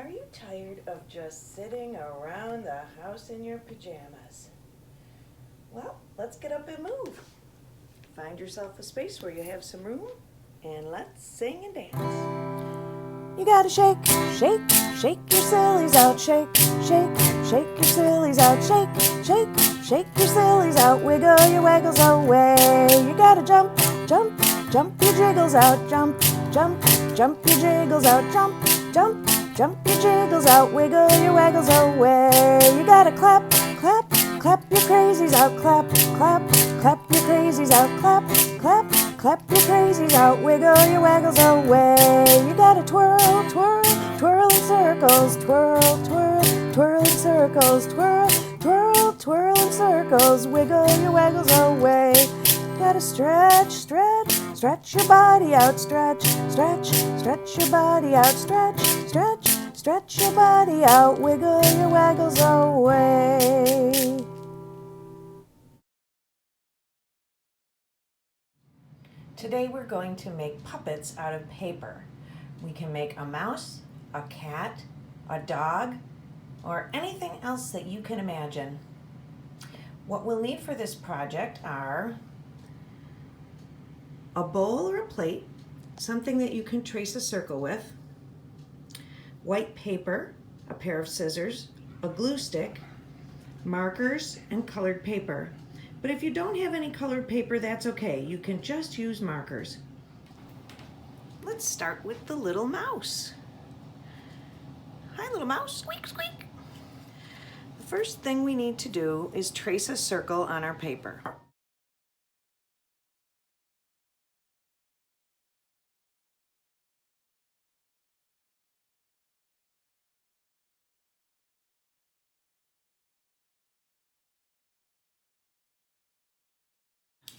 Are you tired of just sitting around the house in your pajamas? Well, let's get up and move. Find yourself a space where you have some room, and let's sing and dance. You gotta shake, shake, shake your sillies out. Shake, shake, shake your sillies out. Shake, shake, shake your sillies out. Wiggle your waggles away. You gotta jump, jump, jump your jiggles out. Jump, jump, jump your jiggles out. Jump, jump, jump your jiggles out. Wiggle your waggles away. You gotta clap, clap, clap your crazies out. Clap, clap, clap your crazies out. Clap, clap, clap your crazies out. Wiggle your waggles away. You gotta twirl, twirl, twirl in circles. Twirl, twirl, twirl in circles. Twirl, twirl, twirl in circles. Wiggle your waggles away. You gotta stretch, stretch, stretch your body out. Stretch, stretch, stretch your body out. Stretch, stretch, stretch your body out. Wiggle your waggles away. Today we're going to make puppets out of paper. We can make a mouse, a cat, a dog, or anything else that you can imagine. What we'll need for this project are a bowl or a plate, something that you can trace a circle with, white paper, a pair of scissors, a glue stick, markers, and colored paper. But if you don't have any colored paper, that's okay. You can just use markers. Let's start with the little mouse. Hi, little mouse. Squeak, squeak. The first thing we need to do is trace a circle on our paper.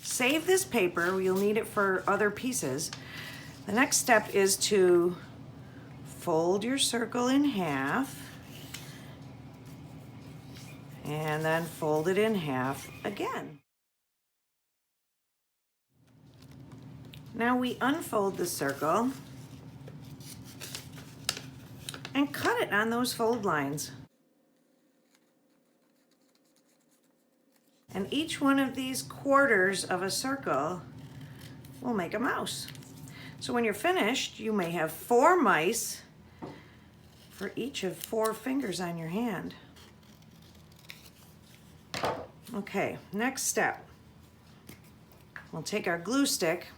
Save this paper. You'll need it for other pieces. The next step is to fold your circle in half and then fold it in half again. Now we unfold the circle and cut it on those fold lines. And each one of these quarters of a circle will make a mouse. So when you're finished, you may have 4 mice for each of 4 fingers on your hand. Okay, next step. We'll take our glue stick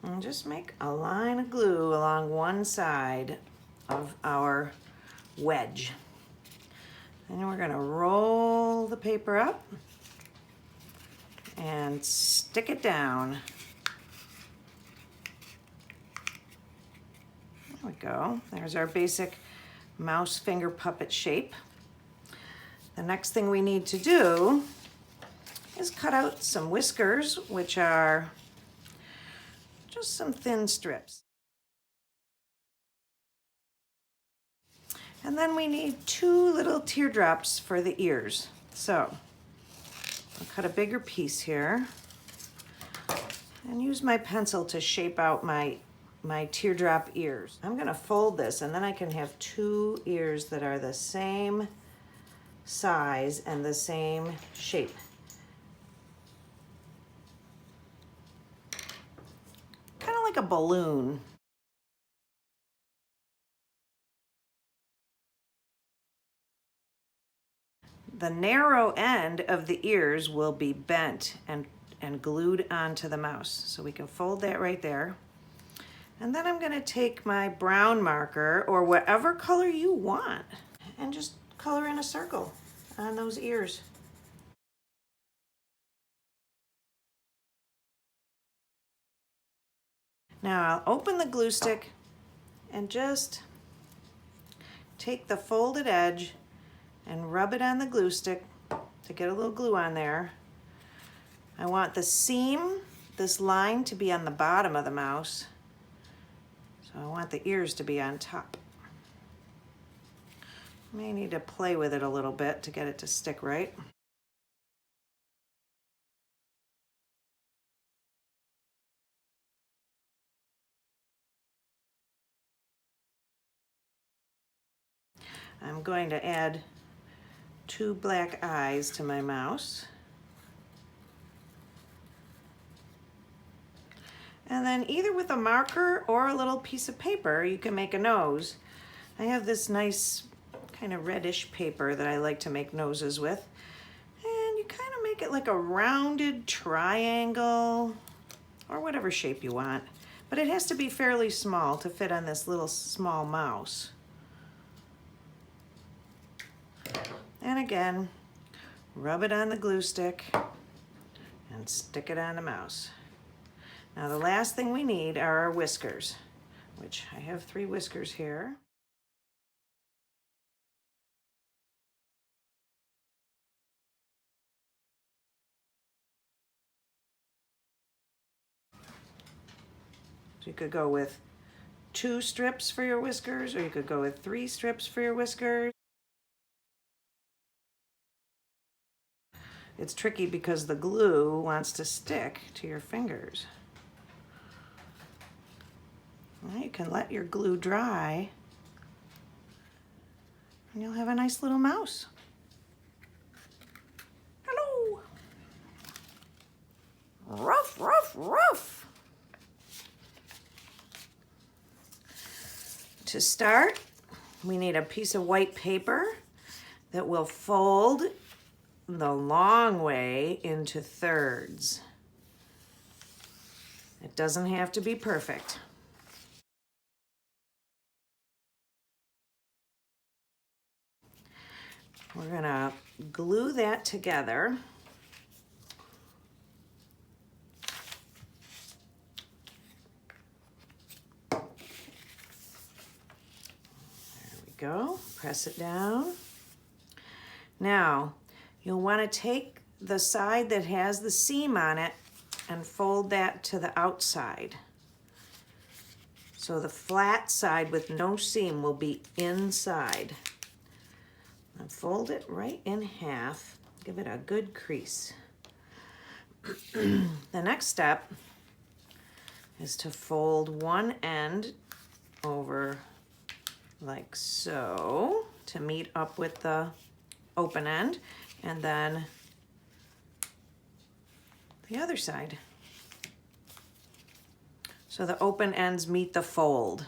and just make a line of glue along one side of our wedge. And then we're going to roll the paper up and stick it down. There we go. There's our basic mouse finger puppet shape. The next thing we need to do is cut out some whiskers, which are just some thin strips. And then we need 2 little teardrops for the ears. So I'll cut a bigger piece here and use my pencil to shape out my teardrop ears. I'm gonna fold this and then I can have 2 ears that are the same size and the same shape. Kind of like a balloon. The narrow end of the ears will be bent and glued onto the mouse. So we can fold that right there. And then I'm gonna take my brown marker or whatever color you want and just color in a circle on those ears. Now I'll open the glue stick and just take the folded edge and rub it on the glue stick to get a little glue on there. I want the seam, this line, to be on the bottom of the mouse. So I want the ears to be on top. May need to play with it a little bit to get it to stick right. I'm going to add 2 black eyes to my mouse. And then either with a marker or a little piece of paper, you can make a nose. I have this nice kind of reddish paper that I like to make noses with. And you kind of make it like a rounded triangle or whatever shape you want. But it has to be fairly small to fit on this little small mouse. And again, rub it on the glue stick and stick it on the mouse. Now the last thing we need are our whiskers, which I have 3 whiskers here. So you could go with 2 strips for your whiskers, or you could go with 3 strips for your whiskers. It's tricky because the glue wants to stick to your fingers. Well, you can let your glue dry and you'll have a nice little mouse. Hello! Ruff, ruff, ruff! To start, we need a piece of white paper that will fold the long way into thirds. It doesn't have to be perfect. We're gonna glue that together. There we go, press it down. Now, you'll want to take the side that has the seam on it and fold that to the outside. So the flat side with no seam will be inside. And fold it right in half. Give it a good crease. The next step is to fold one end over like so to meet up with the open end, and then the other side. So the open ends meet the fold.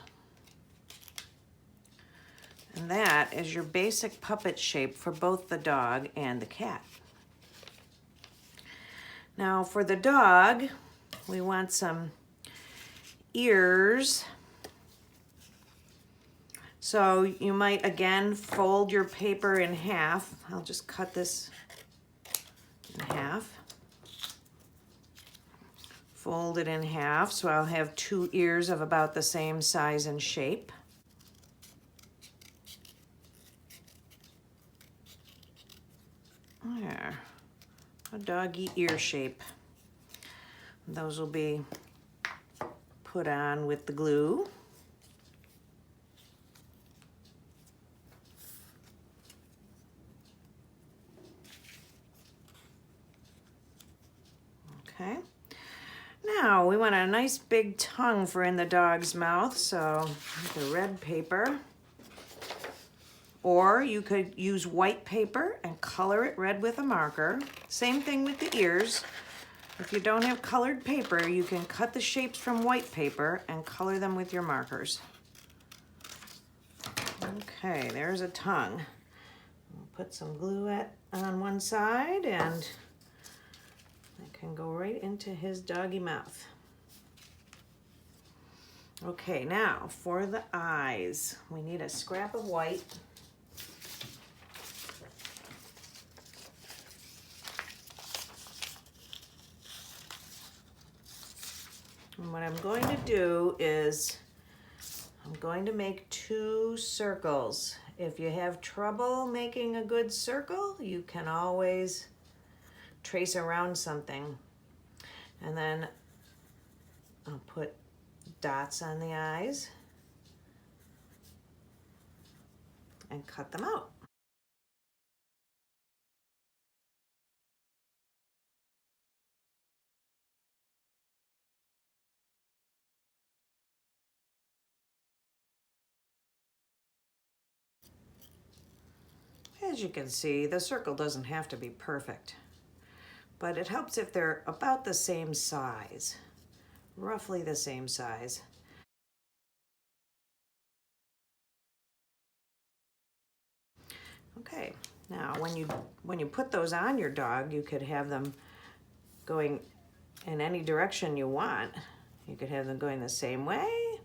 And that is your basic puppet shape for both the dog and the cat. Now for the dog, we want some ears. So you might again fold your paper in half. I'll just cut this in half. Fold it in half so I'll have 2 ears of about the same size and shape. There, a doggy ear shape. Those will be put on with the glue. Okay. Now we want a nice big tongue for in the dog's mouth, so the red paper. Or you could use white paper and color it red with a marker. Same thing with the ears. If you don't have colored paper, you can cut the shapes from white paper and color them with your markers. Okay, there's a tongue. I'll put some glue on one side and it can go right into his doggy mouth. Okay, now for the eyes, we need a scrap of white. And what I'm going to do is I'm going to make 2 circles. If you have trouble making a good circle, you can always trace around something. And then I'll put dots on the eyes and cut them out. As you can see, the circle doesn't have to be perfect, but it helps if they're about the same size, roughly the same size. Okay, now when you put those on your dog, you could have them going in any direction you want. You could have them going the same way. You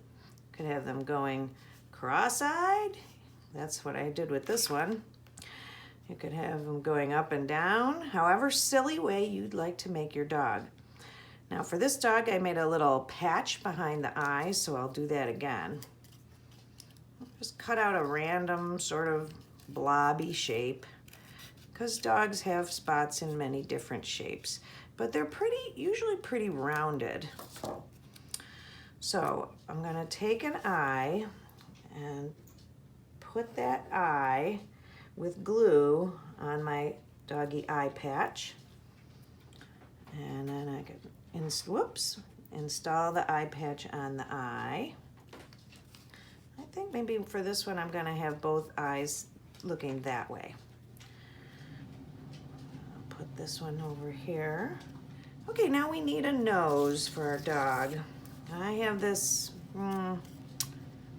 could have them going cross-eyed. That's what I did with this one. You could have them going up and down, however silly way you'd like to make your dog. Now for this dog, I made a little patch behind the eyes, so I'll do that again. Just cut out a random sort of blobby shape, because dogs have spots in many different shapes, but they're usually pretty rounded. So I'm gonna take an eye and put that eye with glue on my doggy eye patch. And then I can, install the eye patch on the eye. I think maybe for this one I'm gonna have both eyes looking that way. I'll put this one over here. Okay, now we need a nose for our dog. I have this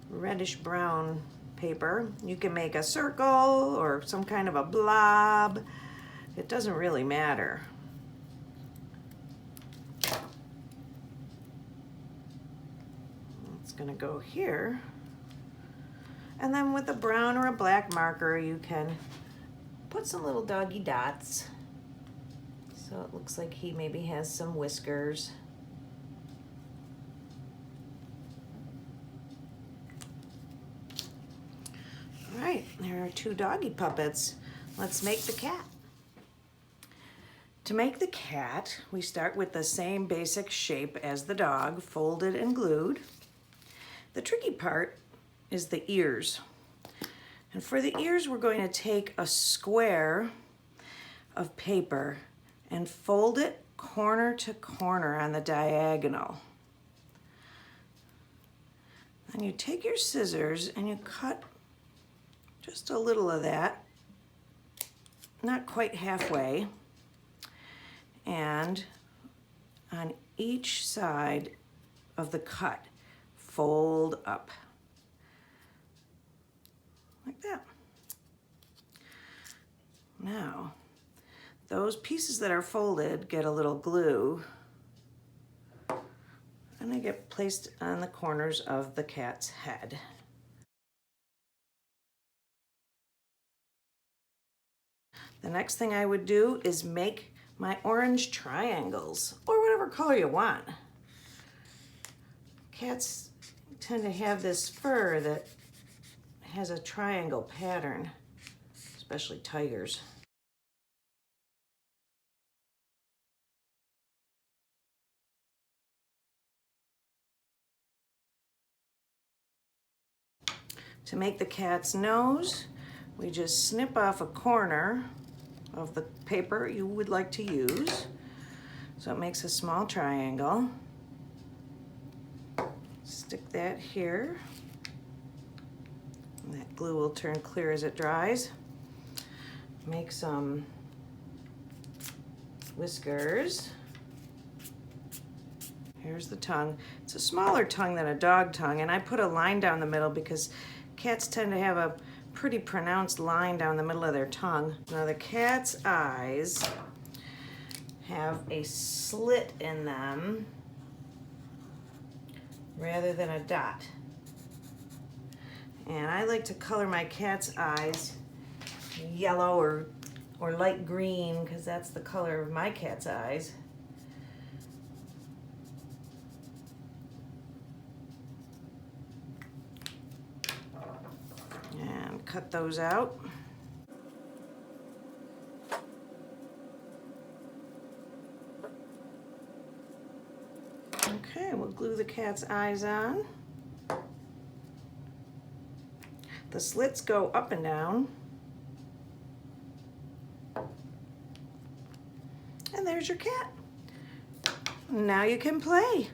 reddish brown paper. You can make a circle or some kind of a blob. It doesn't really matter. It's gonna go here. And then with a brown or a black marker, you can put some little doggy dots. So it looks like he maybe has some whiskers. All right, there are two doggy puppets. Let's make the cat. To make the cat, we start with the same basic shape as the dog, folded and glued. The tricky part is the ears. And for the ears, we're going to take a square of paper and fold it corner to corner on the diagonal. Then you take your scissors and you cut just a little of that, not quite halfway, and on each side of the cut, fold up. Like that. Now, those pieces that are folded get a little glue and they get placed on the corners of the cat's head. The next thing I would do is make my orange triangles, or whatever color you want. Cats tend to have this fur that has a triangle pattern, especially tigers. To make the cat's nose, we just snip off a corner of the paper you would like to use. So it makes a small triangle. Stick that here. And that glue will turn clear as it dries. Make some whiskers. Here's the tongue. It's a smaller tongue than a dog tongue, and I put a line down the middle because cats tend to have a pretty pronounced line down the middle of their tongue. Now the cat's eyes have a slit in them rather than a dot. And I like to color my cat's eyes yellow or light green because that's the color of my cat's eyes. And cut those out. Okay, we'll glue the cat's eyes on. The slits go up and down. And there's your cat. Now you can play.